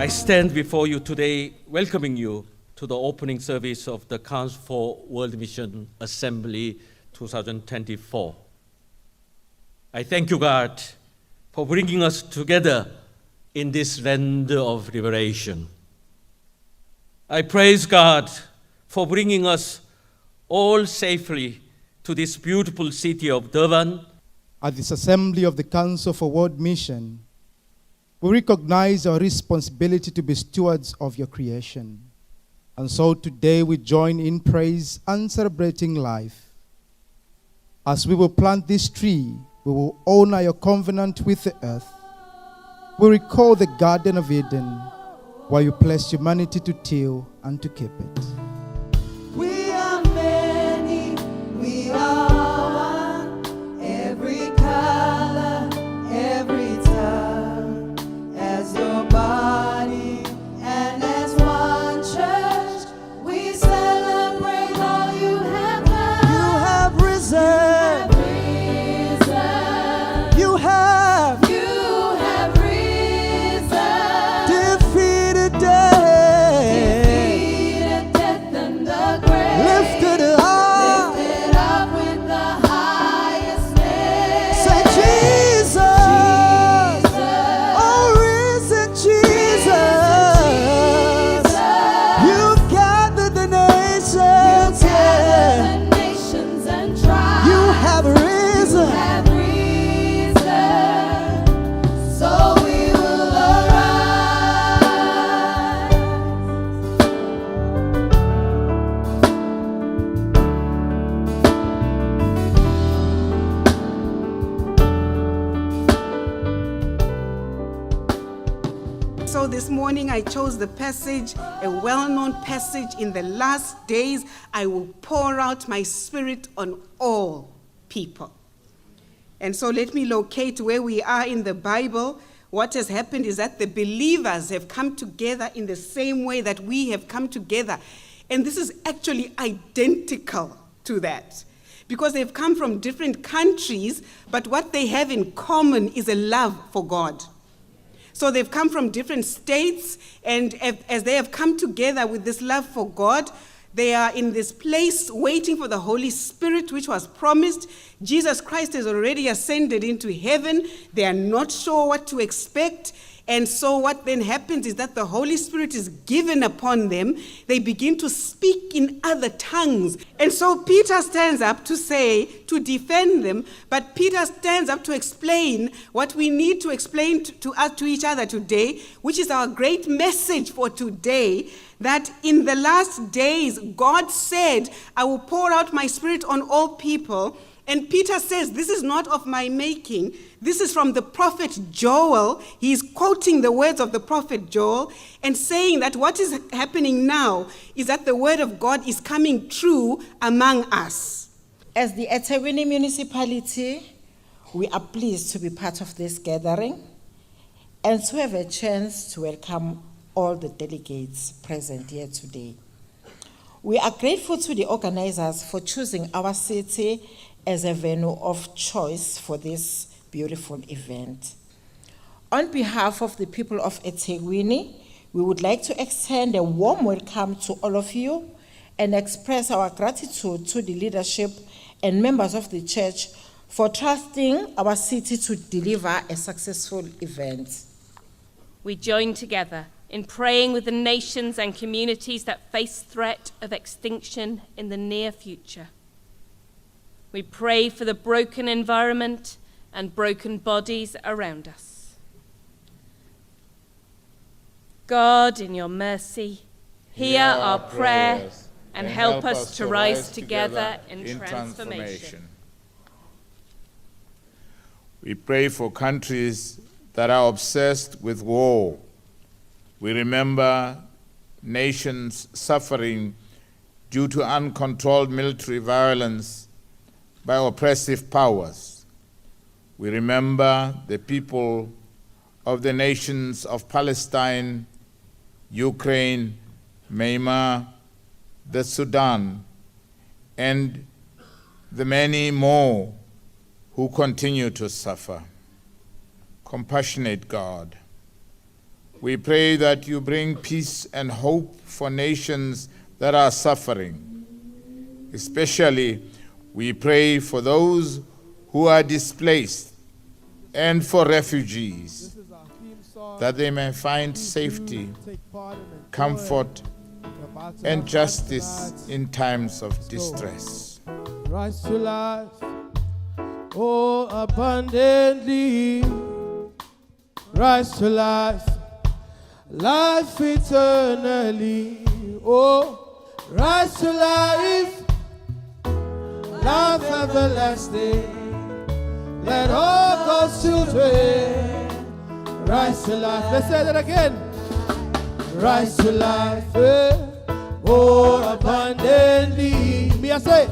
I stand before you today welcoming you to the opening service of the Council for World Mission Assembly 2024. I thank you, God, for bringing us together in this land of liberation. I praise God for bringing us all safely to this beautiful city of Durban. At this assembly of the Council for World Mission, we recognize our responsibility to be stewards of your creation. And so today we join in praise and celebrating life. As we will plant this tree, we will honor your covenant with the earth. We recall the Garden of Eden, where you placed humanity to till and to keep it. We are many, we are one, every color, every tongue, as your body and as one church, we celebrate all you have done. You have risen. So this morning I chose the passage, a well-known passage: in the last days I will pour out my spirit on all people. And so let me locate where we are in the Bible. What has happened is that the believers have come together in the same way that we have come together. And this is actually identical to that, because they've come from different countries, but what they have in common is a love for God. So they've come from different states, and as they have come together with this love for God, they are in this place waiting for the Holy Spirit, which was promised. Jesus Christ has already ascended into heaven. They are not sure what to expect. And so what then happens is that the Holy Spirit is given upon them. They begin to speak in other tongues. And so Peter stands up to defend them, but Peter stands up to explain what we need to explain to each other today, which is our great message for today, that in the last days, God said, I will pour out my spirit on all people. And Peter says, this is not of my making. This is from the prophet Joel. He's quoting the words of the prophet Joel and saying that what is happening now is that the word of God is coming true among us. As the eThekwini municipality, we are pleased to be part of this gathering and to have a chance to welcome all the delegates present here today. We are grateful to the organizers for choosing our city as a venue of choice for this beautiful event. On behalf of the people of eThekwini, we would like to extend a warm welcome to all of you and express our gratitude to the leadership and members of the church for trusting our city to deliver a successful event. We join together in praying with the nations and communities that face threat of extinction in the near future. We pray for the broken environment and broken bodies around us. God, in your mercy, hear our prayers and help us to rise together in transformation. We pray for countries that are obsessed with war. We remember nations suffering due to uncontrolled military violence by oppressive powers. We remember the people of the nations of Palestine, Ukraine, Myanmar, the Sudan, and the many more who continue to suffer. Compassionate God, We pray that you bring peace and hope for nations that are suffering. Especially, we pray for those who are displaced and for refugees, that they may find safety, comfort, and justice in times of distress. Rise to life, oh, abundantly. Rise to life, life eternally. Oh, rise to life, life everlasting. Let all God's children rise to life. Let's say that again. Rise to life, oh, abundantly. Me, I say,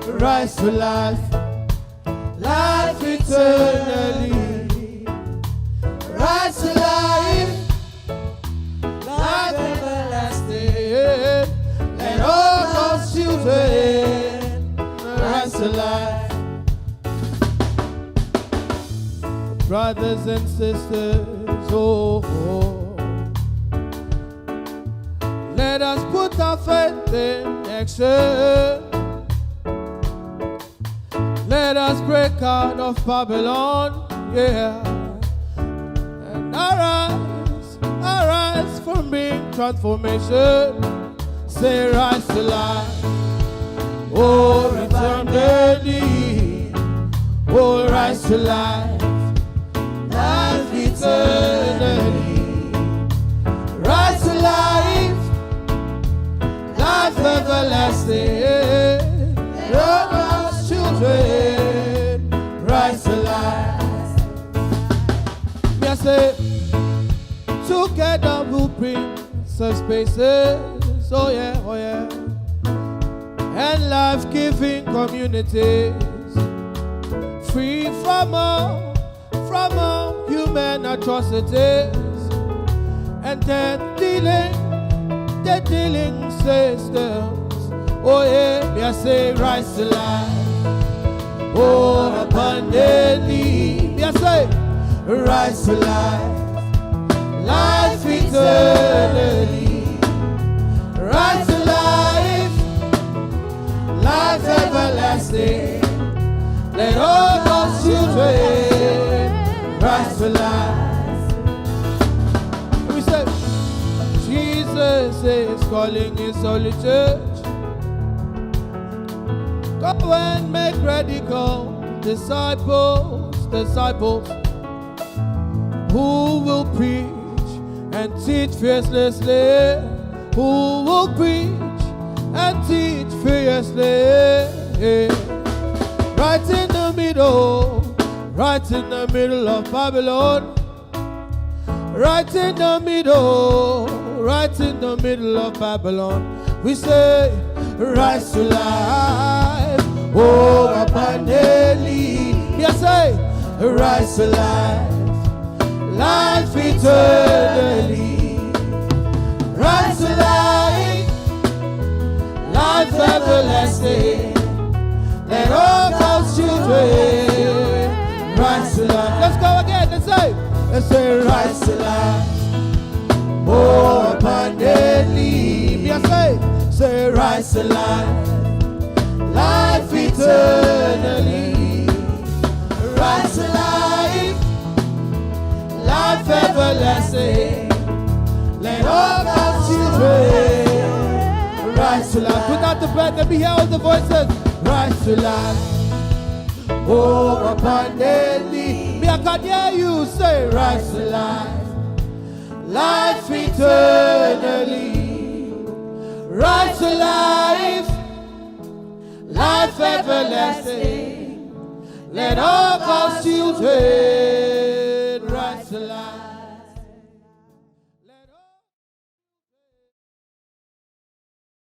rise to life, life eternally. Rise to life, life everlasting. Let all God's children rise to life. Brothers and sisters, oh, let us put our faith in action. Let us break out of Babylon, yeah, and arise from being transformation. Say rise to life, oh, eternally, oh, rise to life, life eternally, rise to life, life everlasting. All God's children rise to life. Me, I say, together we'll bring some spaces, oh yeah, and life-giving communities, free from all human atrocities, and the dealing systems. Oh yeah, me I say rise to life, oh abundantly. Me I say rise to life, life eternally. Rise to life, life everlasting. Let all God's children rise to life. We say Jesus is calling his holy church. Go and make radical disciples who will preach and teach fearlessly, who will preach and teach fearlessly. Right in the middle of Babylon, right in the middle of Babylon, we say, rise to life, oh abundantly. Yes, say, rise to life, life eternally. Rise to life, life everlasting. Let all God's children rise to life. Let's go again. Let's say, rise to life, oh abundantly. Yes, say, rise to life, life eternally. Rise to life, life everlasting. Let all God's children rise to life. Without the breath, let me hear all the voices. Rise to life, oh abundantly. Me, I can hear you say, rise to life, life eternally. Rise to life, life everlasting. Let all God's children rise to life.